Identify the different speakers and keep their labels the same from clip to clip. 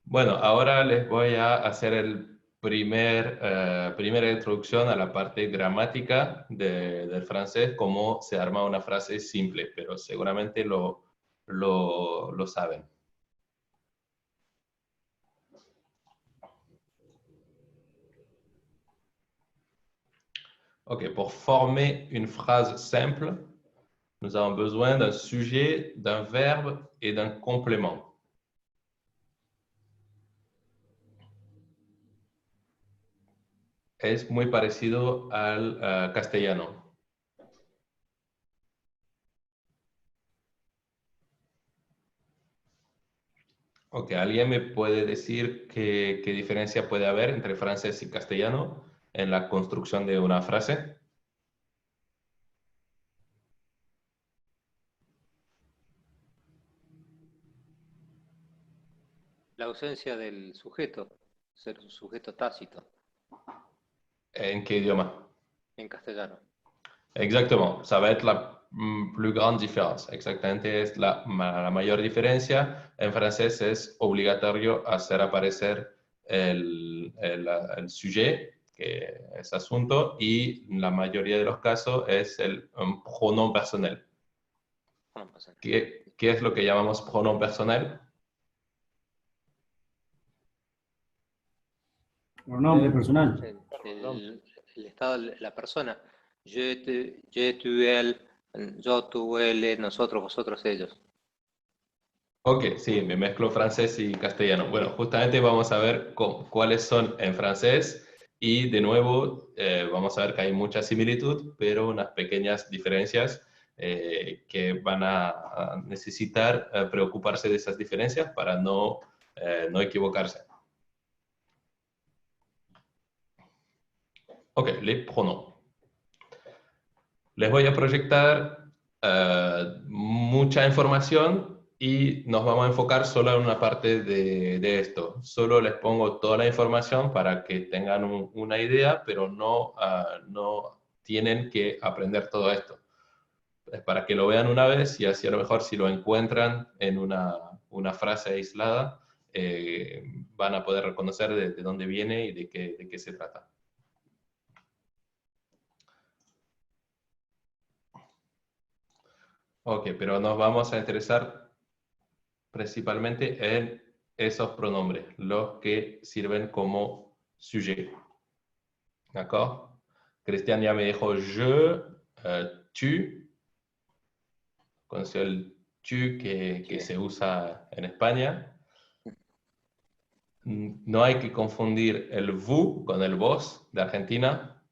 Speaker 1: Bueno, ahora les voy a hacer primera introducción a la parte gramática del francés, cómo se arma una frase simple, pero seguramente lo saben. Ok, pour former une phrase simple, nous avons besoin d'un sujet, d'un verbe et d'un complément. Es muy parecido al castellano. Ok, ¿alguien me puede decir qué diferencia puede haber entre francés y castellano en la construcción de una frase?
Speaker 2: La ausencia del sujeto, ser un sujeto tácito
Speaker 1: ¿En qué idioma?
Speaker 2: en castellano.
Speaker 1: Exactement, ça va être la plus grande différence. Exactamente, es la mayor diferencia. En francés es obligatorio hacer aparecer el sujet, que es asunto, y en la mayoría de los casos es el pronom personnel.
Speaker 2: Bueno, pasa.
Speaker 1: ¿Qué es lo que llamamos pronom personnel?
Speaker 3: Pronombre personal.
Speaker 2: El estado de la persona. Yo, tú, él, yo, tú, él, nosotros, vosotros, ellos.
Speaker 1: Ok, sí, me mezclo francés y castellano. Bueno, justamente vamos a ver cuáles son en francés y de nuevo vamos a ver que hay mucha similitud, pero unas pequeñas diferencias que van a necesitar preocuparse de esas diferencias para no equivocarse. Ok, les pronoms. Les voy a proyectar mucha información y nos vamos a enfocar solo en una parte de esto. Solo les pongo toda la información para que tengan una idea, pero no tienen que aprender todo esto. Es para que lo vean una vez y así a lo mejor si lo encuentran en una frase aislada, van a poder reconocer de dónde viene y de qué se trata. Ok, pero nos vamos a interesar principalmente en esos pronombres, los que sirven como sujet. ¿D'accord? Cristian ya me dijo je, tu, conoció el tu que se usa en España. No hay que confundir el vous con el vos de Argentina.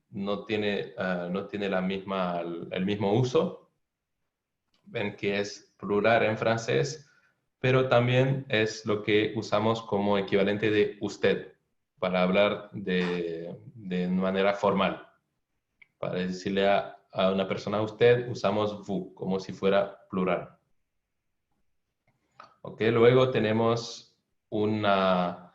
Speaker 1: No tiene el mismo uso. Ven que es plural en francés, pero también es lo que usamos como equivalente de usted para hablar de manera formal. Para decirle a una persona usted, usamos vous como si fuera plural. ¿Ok? Luego tenemos una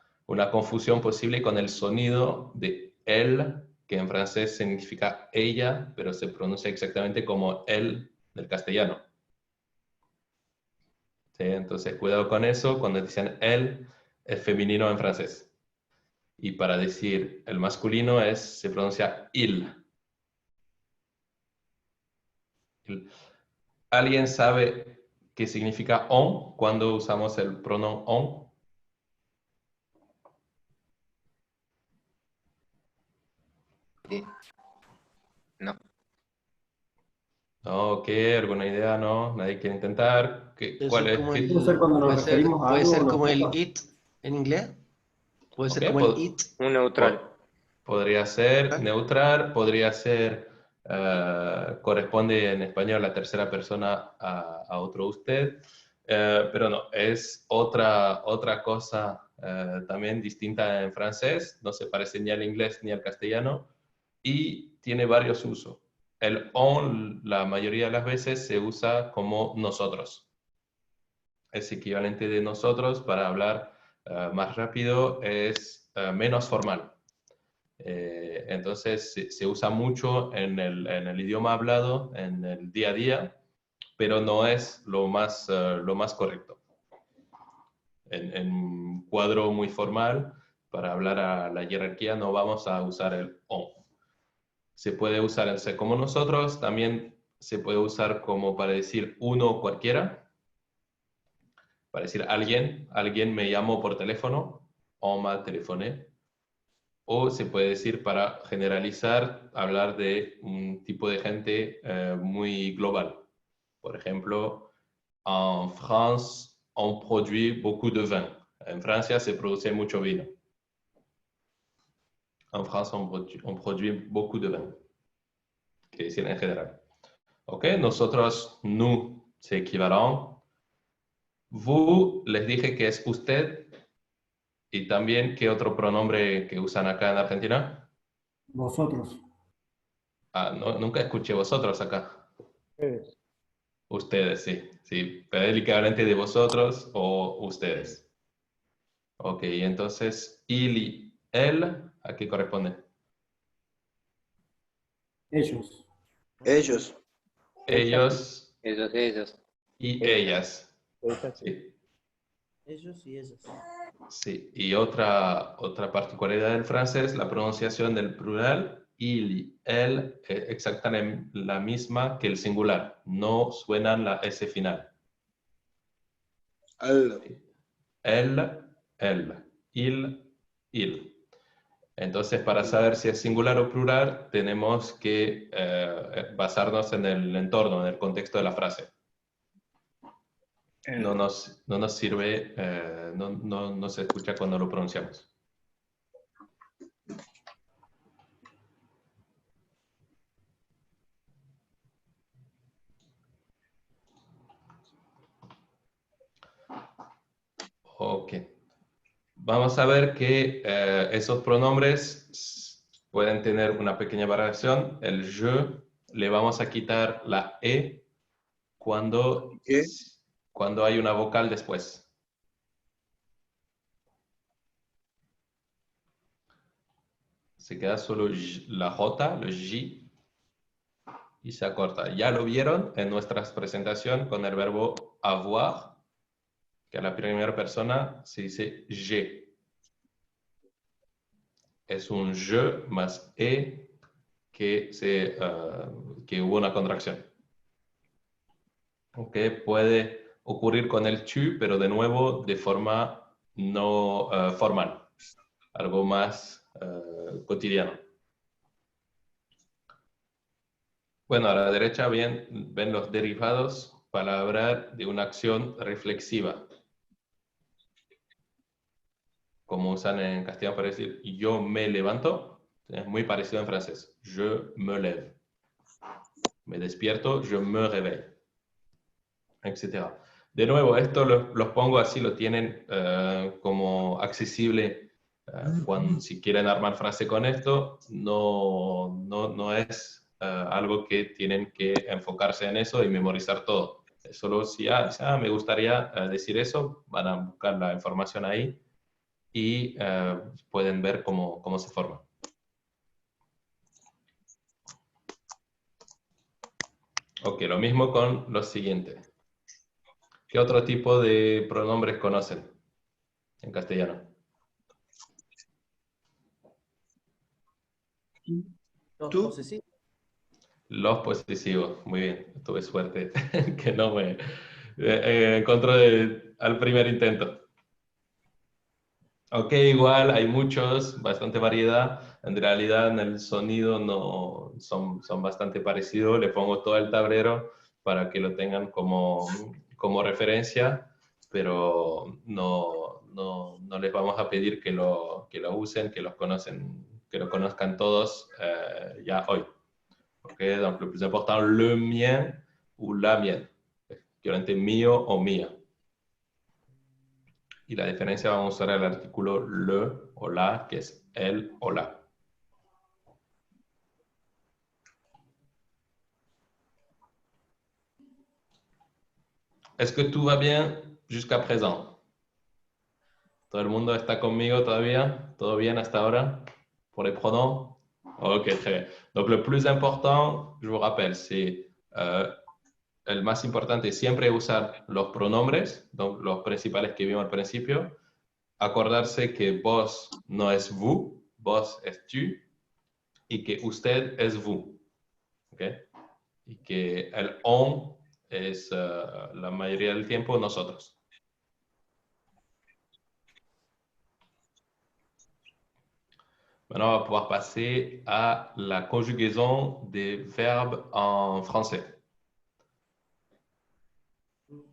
Speaker 1: confusión posible con el sonido de elle, que en francés significa ella, pero se pronuncia exactamente como él del castellano. ¿Sí? Entonces, cuidado con eso. Cuando dicen él, es femenino en francés. Y para decir el masculino se pronuncia il. ¿Alguien sabe qué significa on cuando usamos el pronombre on?
Speaker 2: No.
Speaker 1: Ok, ¿alguna idea? ¿No? ¿Nadie quiere intentar? ¿Cuál es?
Speaker 3: Puede ser cuando nos referimos a
Speaker 4: Puede
Speaker 3: algo.
Speaker 4: ser como el it en inglés. Puede
Speaker 1: Ok,
Speaker 4: ser como el it.
Speaker 2: Un neutral.
Speaker 1: podría ser neutral, podría ser, corresponde en español la tercera persona a otro usted, pero no, es otra cosa también distinta en francés, no se parece ni al inglés ni al castellano y tiene varios usos. El on, la mayoría de las veces, se usa como nosotros. Es equivalente de nosotros para hablar más rápido, es menos formal. Entonces se usa mucho en el idioma hablado, en el día a día, pero no es lo más correcto. en un cuadro muy formal, para hablar a la jerarquía, no vamos a usar el on. Se puede usar el se como nosotros, también se puede usar como para decir uno o cualquiera, para decir alguien me llamó por teléfono, on m'a téléphoné. O se puede decir para generalizar, hablar de un tipo de gente muy global. Por ejemplo, en France, on produit beaucoup de vin. En Francia se produce mucho vino. En France, on produit beaucoup de vin. Quiere decir en general. Ok, nosotros, nous, c'est équivalent. Vous, les dije que es usted. Y también, ¿qué otro pronombre que usan acá en Argentina?
Speaker 3: Vosotros.
Speaker 1: Ah, no, nunca escuché vosotros acá. Ustedes, sí. Sí, pero es el equivalente de vosotros o ustedes. Ok, entonces, il y él, ¿a qué corresponde?
Speaker 3: Ellos.
Speaker 5: Ellos.
Speaker 1: Ellos
Speaker 2: Ellos.
Speaker 1: y ellas. Sí,
Speaker 6: Ellos y ellas.
Speaker 1: sí. Y otra particularidad del francés, la pronunciación del plural, il y él, es exactamente la misma que el singular. No suenan la S final.
Speaker 5: Al.
Speaker 1: El, il. Entonces, para saber si es singular o plural, tenemos que basarnos en el entorno, en el contexto de la frase. No nos sirve, no se escucha cuando lo pronunciamos. Ok. Vamos a ver que esos pronombres pueden tener una pequeña variación. El je le vamos a quitar la e cuando hay una vocal después. Se queda solo la J, el J, y se acorta. Ya lo vieron en nuestra presentación con el verbo avoir, que a la primera persona se dice je. Es un je más e que hubo una contracción. Okay, puede ocurrir con el tu, pero de nuevo de forma no formal, algo más cotidiano. Bueno, a la derecha ven los derivados para hablar de una acción reflexiva. Como usan en castellano para decir yo me levanto, es muy parecido en francés. Je me lève. Me despierto, je me réveille, etc. De nuevo, esto los pongo así, lo tienen como accesible si quieren armar frase con esto. No es algo que tienen que enfocarse en eso y memorizar todo. Es solo si me gustaría decir eso, van a buscar la información ahí y pueden ver cómo se forma. Ok, lo mismo con los siguientes. ¿Qué otro tipo de pronombres conocen en castellano?
Speaker 6: Los
Speaker 5: ¿Tú?
Speaker 6: posesivos.
Speaker 1: Los posesivos, muy bien, tuve suerte que no me encontré al primer intento. Ok, igual hay muchos, bastante variedad. En realidad en el sonido no son bastante parecidos. Le pongo todo el tablero para que lo tengan como referencia, pero no les vamos a pedir que lo usen, que lo conozcan todos ya hoy. Ok, donc le plus important, le mien ou la mienne. Equivalente mío o mía. Y la diferencia vamos a usar el artículo le o la, que es el o la. Est-ce que tout va bien jusqu'à présent? ¿Todo el mundo está conmigo todavía? ¿Todo bien hasta ahora? Pour les pronoms? Ok, très bien. Donc le plus important, je vous rappelle, c'est el más importante es siempre usar los pronombres, los principales que vimos al principio. Acordarse que vos no es vous, vos es tu, y que usted es vous. ¿Okay? Y que el on es la mayoría del tiempo nosotros. Maintenant, on va pouvoir passer à la conjugaison des verbes en français.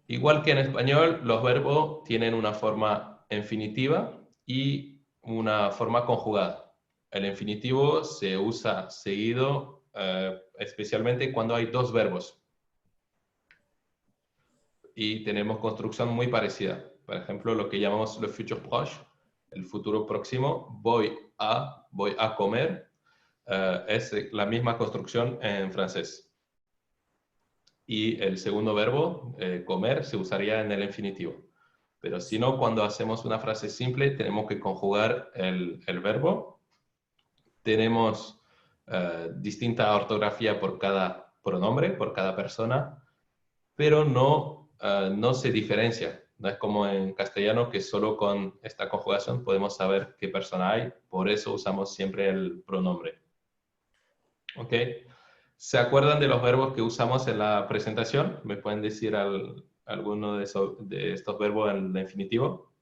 Speaker 1: Igual que en español, los verbos tienen una forma infinitiva y una forma conjugada. El infinitivo se usa seguido, especialmente cuando hay dos verbos. Y tenemos construcción muy parecida. Por ejemplo, lo que llamamos le futur proche, el futuro próximo, voy a comer, es la misma construcción en francés. Y el segundo verbo, comer, se usaría en el infinitivo. Pero si no, cuando hacemos una frase simple, tenemos que conjugar el verbo. Tenemos distinta ortografía por cada pronombre, por cada persona, pero no se diferencia. No es como en castellano que solo con esta conjugación podemos saber qué persona hay, por eso usamos siempre el pronombre. ¿Ok? ¿Se acuerdan de los verbos que usamos en la presentación? ¿Me pueden decir alguno de estos verbos en el infinitivo?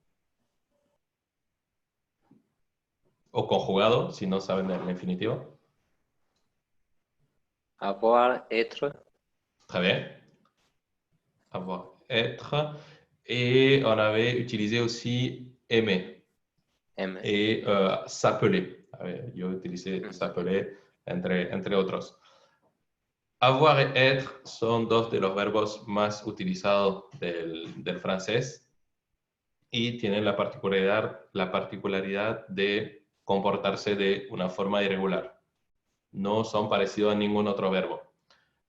Speaker 1: O conjugado, si no saben el infinitivo.
Speaker 2: Avoir, être.
Speaker 1: Très bien. Avoir, être. Et on avait utilisé aussi aimer.
Speaker 2: Aimer.
Speaker 1: Et s'appeler. Yo utilicé s'appeler, entre otros. Avoir et être son dos de los verbos más utilizados del francés y tienen la particularidad de comportarse de una forma irregular. No son parecidos a ningún otro verbo.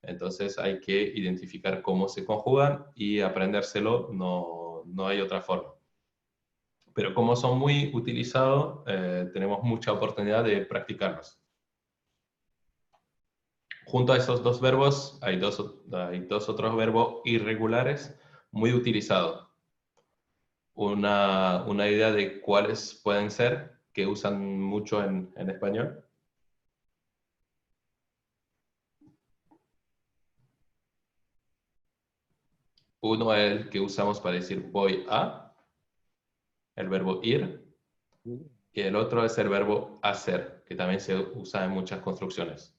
Speaker 1: Entonces hay que identificar cómo se conjugan y aprendérselo, no hay otra forma. Pero como son muy utilizados, tenemos mucha oportunidad de practicarlos. Junto a esos dos verbos hay dos otros verbos irregulares muy utilizados. Una idea de cuáles pueden ser, que usan mucho en español. Uno es el que usamos para decir voy a, el verbo ir, y el otro es el verbo hacer, que también se usa en muchas construcciones.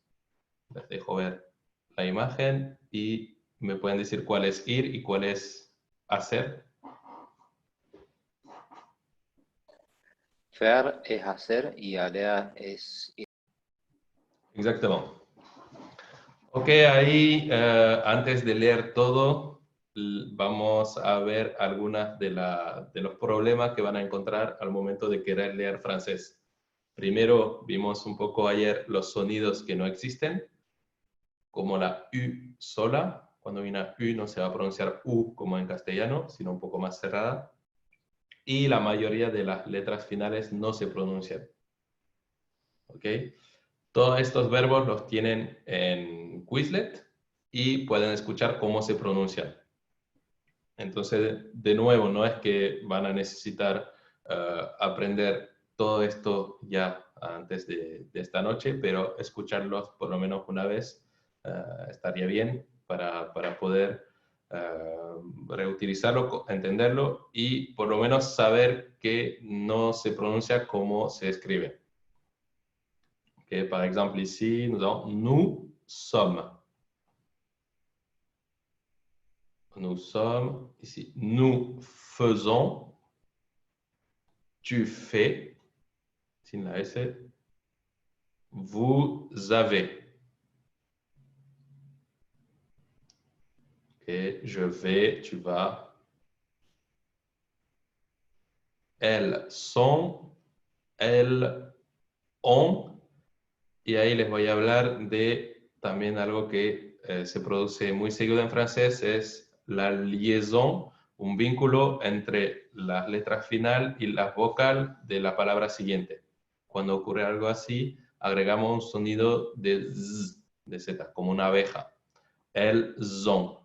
Speaker 1: Les dejo ver la imagen y me pueden decir cuál es ir y cuál es hacer.
Speaker 2: Faire es hacer y aller es ir.
Speaker 1: Exactamente. Ok, ahí antes de leer todo, vamos a ver algunas de los problemas que van a encontrar al momento de querer leer francés. Primero, vimos un poco ayer los sonidos que no existen, como la U sola. Cuando hay una U no se va a pronunciar U como en castellano, sino un poco más cerrada. Y la mayoría de las letras finales no se pronuncian. ¿Ok? Todos estos verbos los tienen en Quizlet y pueden escuchar cómo se pronuncian. Entonces, de nuevo, no es que van a necesitar aprender todo esto ya antes de esta noche, pero escucharlos por lo menos una vez estaría bien para poder reutilizarlo, entenderlo y por lo menos saber que no se pronuncia como se escribe. Okay, par exemple, ici, nous avons nous sommes. Nous sommes, ici, nous faisons, tu fais, sin la S, vous avez. Okay, je vais, tu vas. Elles sont, elles ont. Y ahí les voy a hablar de también algo que se produce muy seguido en francés, es la liaison, un vínculo entre las letras final y la vocal de la palabra siguiente. Cuando ocurre algo así, agregamos un sonido de z, de z, como una abeja. Elles ont.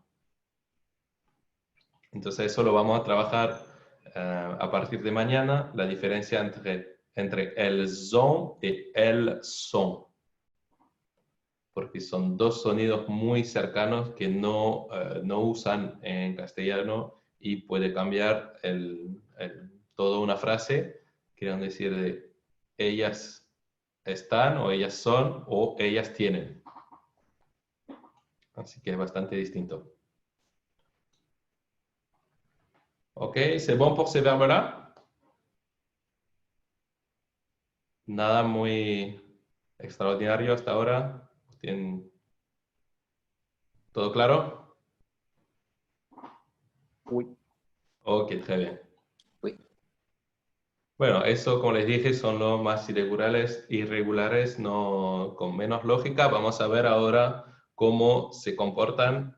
Speaker 1: Entonces eso lo vamos a trabajar a partir de mañana, la diferencia entre elles ont y elles sont. Porque son dos sonidos muy cercanos que no usan en castellano y puede cambiar toda una frase. Quieren decir de ellas están o ellas son o ellas tienen. Así que es bastante distinto. Ok, c'est bon pour ces verbes-là? Nada muy extraordinario hasta ahora. ¿Tienen todo claro?
Speaker 4: Oui.
Speaker 1: Ok, très bien.
Speaker 2: Oui.
Speaker 1: Bueno, eso, como les dije, son los más irregulares, no, con menos lógica. Vamos a ver ahora cómo se comportan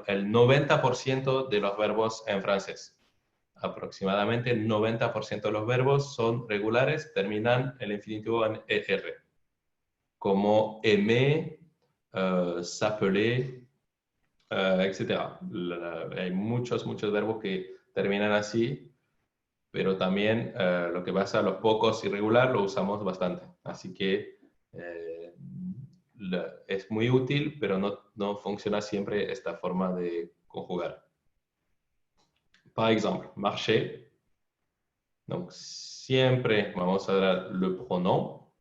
Speaker 1: el 90% de los verbos en francés. Aproximadamente el 90% de los verbos son regulares, terminan el infinitivo en ER, como aimer, s'appeler, etc. Hay muchos verbos que terminan así, pero también lo que pasa, los pocos irregular lo usamos bastante. Así que es muy útil, pero no funciona siempre esta forma de conjugar. Par exemple, marcher. Donc, siempre vamos a dar le pronom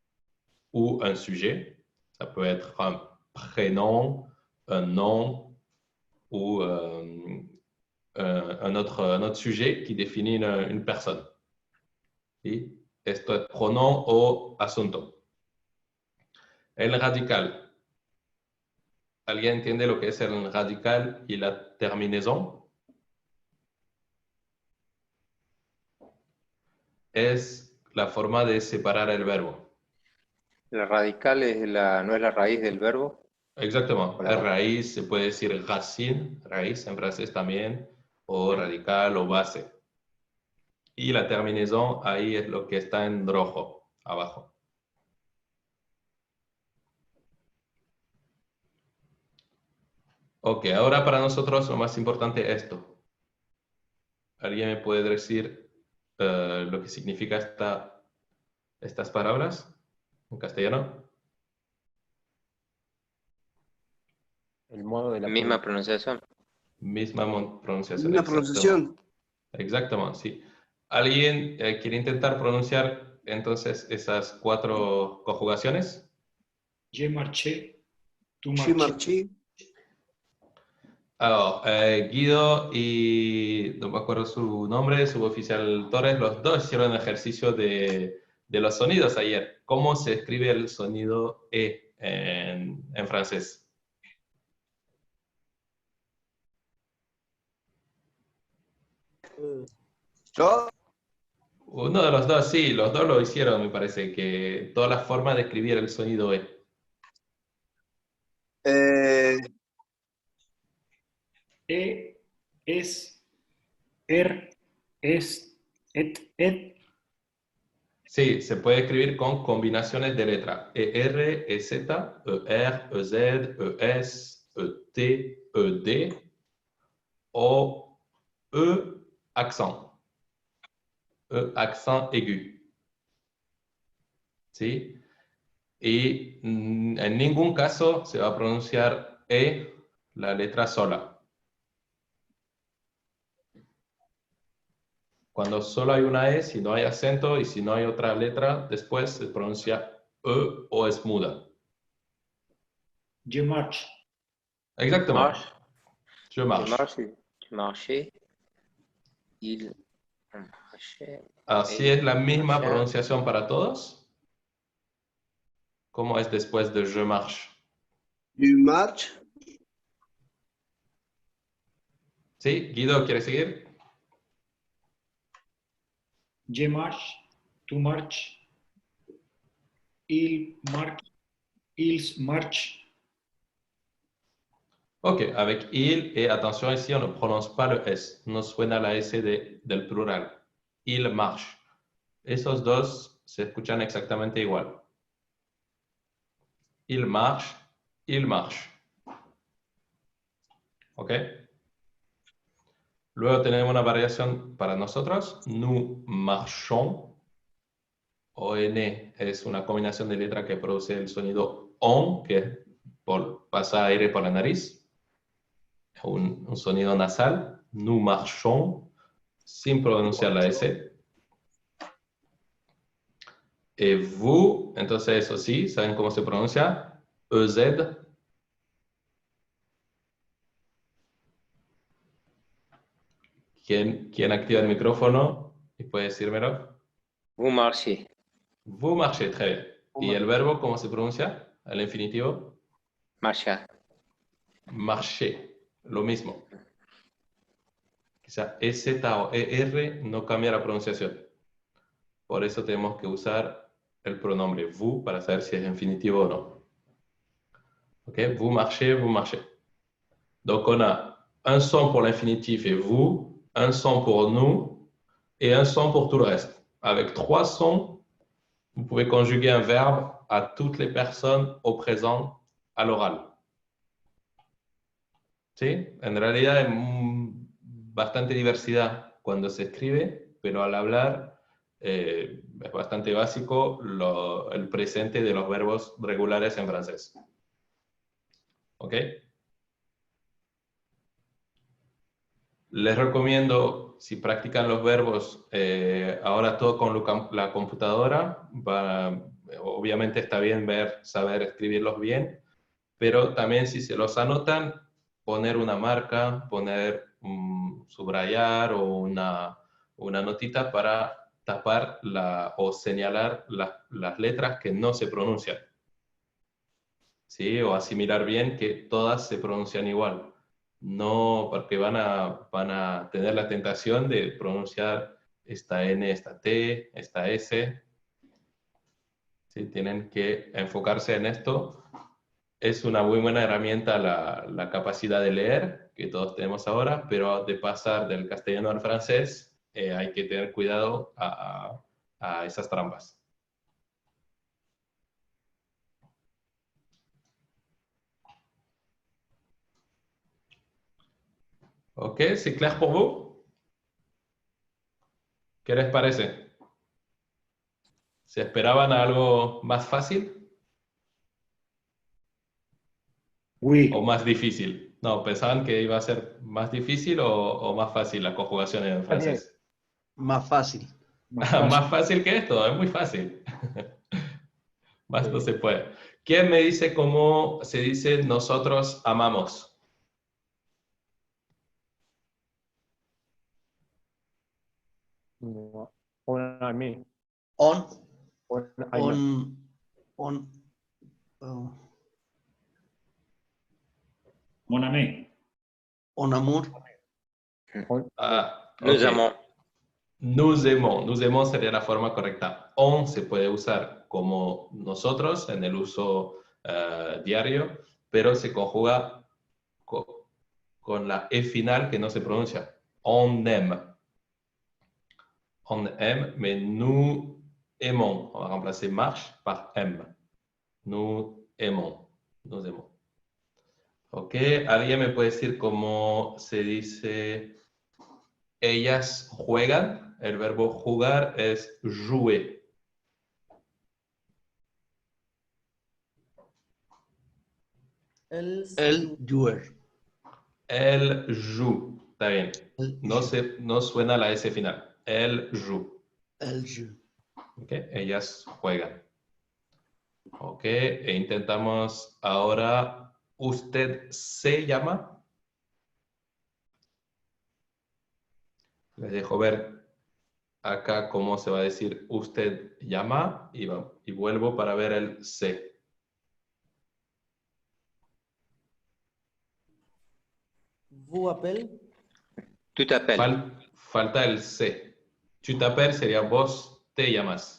Speaker 1: ou un sujet. Ça peut être un prénom, un nom ou un autre sujet qui définit une personne. ¿Sí? Esto es pronom o asunto. El radical. ¿Alguien entiende lo que es el radical y la terminaison? Es la forma de separar el verbo.
Speaker 2: La radical no es la raíz del verbo.
Speaker 1: Exactamente.
Speaker 2: Hola.
Speaker 1: Raíz se puede decir racine, raíz en francés también, o radical o base. Y la terminaison ahí es lo que está en rojo, abajo. Ok, ahora para nosotros lo más importante es esto. ¿Alguien me puede decir lo que significa estas palabras en castellano?
Speaker 4: El modo de la
Speaker 2: Misma pronunciación.
Speaker 1: Misma pronunciación.
Speaker 5: Una pronunciación.
Speaker 1: Exactamente, sí. ¿Alguien quiere intentar pronunciar entonces esas 4 conjugaciones?
Speaker 7: Je marché, tu
Speaker 5: Je
Speaker 7: marché.
Speaker 5: marché.
Speaker 1: Alors, Guido y, no me acuerdo su nombre, suboficial Torres, los dos hicieron ejercicio de los sonidos ayer. ¿Cómo se escribe el sonido E en francés?
Speaker 5: Yo.
Speaker 1: Uno de los dos, sí, los dos lo hicieron, me parece, que todas las formas de escribir el sonido E.
Speaker 7: Es, es, et.
Speaker 1: Sí, se puede escribir con combinaciones de letra. ER, EZ, ER, EZ, ES, ET, ED o E accent. E accent aigu. ¿Sí? Y en ningún caso se va a pronunciar E, la letra sola. Cuando solo hay una E, si no hay acento y si no hay otra letra, después se pronuncia E o es muda.
Speaker 7: Je marche.
Speaker 1: Exactement. Je
Speaker 2: Je
Speaker 1: marche.
Speaker 2: marche. Je marché. Il marchait.
Speaker 1: Así es la misma pronunciación para todos. ¿Cómo es después de je marche?
Speaker 5: Du marche.
Speaker 1: ¿Sí? Guido, ¿quieres seguir?
Speaker 7: Je marche, tu marches. Il marche, ils marchent.
Speaker 1: Ok, avec il, et attention ici, on ne prononce pas le S. No suena la S del plural. Il marche. Esos dos se escuchan exactamente igual. Il marche, il marche. ¿Ok? Luego tenemos una variación para nosotros. Nous marchons. ON es una combinación de letras que produce el sonido ON, que es pasa aire por la nariz. Es un sonido nasal. Nous marchons, sin pronunciar la S. Et vous, entonces eso sí, ¿saben cómo se pronuncia? EZ. ¿Quién activa el micrófono y puede decírmelo?
Speaker 2: Vous marchez.
Speaker 1: Vous marchez, très bien. ¿Y el verbo cómo se pronuncia? El infinitivo.
Speaker 2: Marchar.
Speaker 1: Marcher, lo mismo. Quizá EZ o ER no cambia la pronunciación. Por eso tenemos que usar el pronombre vous para saber si es infinitivo o no. Ok, vous marchez, vous marchez. Donc on a un son pour l'infinitif et vous, un son pour nous et un son pour tout le reste. Avec 3 sons, vous pouvez conjuguer un verbe à toutes les personnes au présent à l'oral. ¿Sí? En realidad hay bastante diversidad cuando se escribe, pero al hablar es bastante básico el presente de los verbos regulares en francés. ¿Ok? Les recomiendo, si practican los verbos ahora todo con la computadora, obviamente está bien saber escribirlos bien, pero también si se los anotan, poner una marca, subrayar o una notita para tapar o señalar las letras que no se pronuncian. ¿Sí? O asimilar bien que todas se pronuncian igual. No, porque van a tener la tentación de pronunciar esta N, esta T, esta S. ¿Sí? Tienen que enfocarse en esto. Es una muy buena herramienta la capacidad de leer, que todos tenemos ahora, pero de pasar del castellano al francés hay que tener cuidado a esas trampas. Ok, ¿c'est clair pour vous? ¿Qué les parece? ¿Se esperaban algo más fácil
Speaker 7: Oui.
Speaker 1: o más difícil? No, ¿pensaban que iba a ser más difícil o más fácil la conjugación en francés?
Speaker 5: Más fácil.
Speaker 1: Más fácil que esto, es muy fácil. Más no se puede. ¿Quién me dice cómo se dice nosotros amamos?
Speaker 4: On ami.
Speaker 5: On,
Speaker 4: On
Speaker 7: Mon ami.
Speaker 5: on amour.
Speaker 1: Ah,
Speaker 2: Nous
Speaker 1: ok.
Speaker 2: amons.
Speaker 1: Nous aimons. Nous aimons sería la forma correcta. On se puede usar como nosotros en el uso diario, pero se conjuga con la E final que no se pronuncia. On aime. On aime, mais nous aimons. On va remplacer marche par aime. Nous aimons. Nous aimons. Ok, ¿alguien me puede decir cómo se dice ellas juegan? El verbo jugar es jouer.
Speaker 6: El
Speaker 5: joueur.
Speaker 1: Elle joue. Está bien. No suena la S final. Elle joue.
Speaker 5: Elle joue.
Speaker 1: Ok, ellas juegan. Ok, e intentamos ahora. ¿Usted se llama? Les dejo ver acá cómo se va a decir usted llama y vuelvo para ver el se.
Speaker 6: Vous appelle.
Speaker 2: Tu t'appelles.
Speaker 1: Falta el se. Tu t'appelles sería vos te llamas.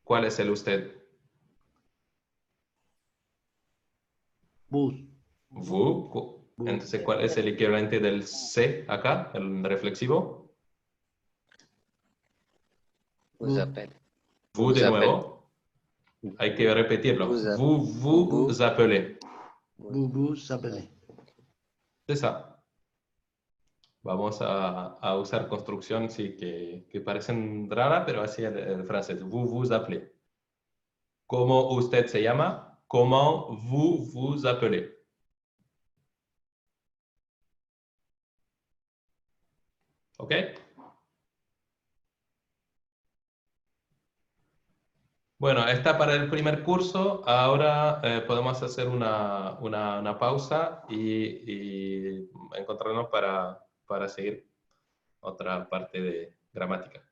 Speaker 1: ¿Cuál es el usted?
Speaker 5: Vous.
Speaker 1: Vous. Entonces, ¿cuál es el equivalente del se acá, el reflexivo?
Speaker 2: Vous appelle.
Speaker 1: Vous de nuevo. Hay que repetirlo.
Speaker 2: Vous
Speaker 1: Vous appelez.
Speaker 5: Vous vous appelez.
Speaker 1: C'est ça. Vamos a usar construcción, sí, que parecen raras, pero así el francés. Vous vous appelez. ¿Cómo usted se llama? Comment vous vous appelez? ¿Ok? Bueno, está para el primer curso. Ahora podemos hacer una pausa y encontrarnos para seguir otra parte de gramática.